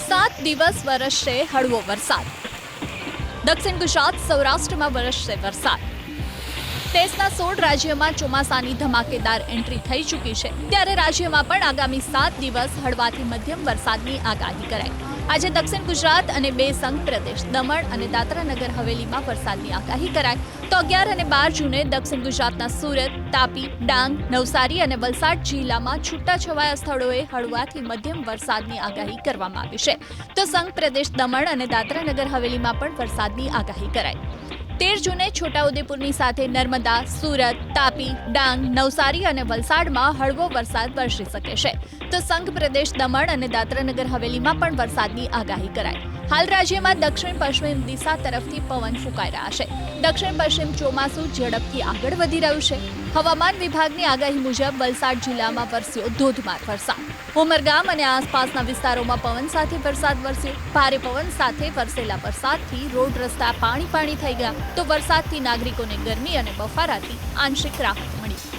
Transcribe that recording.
7 દિવસ વરસશે હળવો વરસાદ. દક્ષિણ ગુજરાત સૌરાષ્ટ્રમાં વરસશે વરસાદ. દેશના 16 રાજ્યોમાં ચોમાસાની ધમાકેદાર એન્ટ્રી થઈ ચૂકી છે, ત્યારે રાજ્યમાં પણ આગામી 7 દિવસ હળવાથી મધ્યમ વરસાદની આગાહી કરાઈ. આજે દક્ષિણ ગુજરાત અને બે સંઘ પ્રદેશ દમણ અને દાદરા નગર હવેલીમાં વરસાદની આગાહી કરાઈ. તો 11 અને 12 જૂને દક્ષિણ ગુજરાતના સુરત, તાપી, ડાંગ, નવસારી અને વલસાડ જિલ્લામાં છૂટાછવાયા સ્થળોએ હળવાથી મધ્યમ વરસાદની આગાહી કરવામાં આવી છે. તો સંઘ પ્રદેશ દમણ અને દાદરા નગર હવેલીમાં પણ વરસાદની આગાહી કરાઈ. 13 જૂને છોટાઉદેપુરની સાથે નર્મદા, સુરત, તાપી, ડાંગ, નવસારી અને વલસાડમાં હળવો વરસાદ વરસી શકે છે. તો સંઘ પ્રદેશ દમણ અને દાદરા નગર હવેલીમાં પણ વરસાદની આગાહી કરાઈ. હાલ રાજ્યમાં દક્ષિણ પશ્ચિમ દિશા તરફથી પવન ફૂંકાઈ રહ્યા છે. દક્ષિણ પશ્ચિમ ચોમાસું ઝડપથી આગળ વધી રહ્યું છે. હવામાન વિભાગની આગાહી મુજબ વલસાડ જિલ્લામાં વરસ્યો ધોધમાર વરસાદ. ઉમરગામ અને આસપાસના વિસ્તારોમાં પવન સાથે વરસાદ વરસ્યો. ભારે પવન સાથે વરસેલા વરસાદથી રોડ રસ્તા પાણી થઈ ગયા. તો વરસાદથી નાગરિકોને ગરમી અને બફારાથી આંશિક રાહત મળી.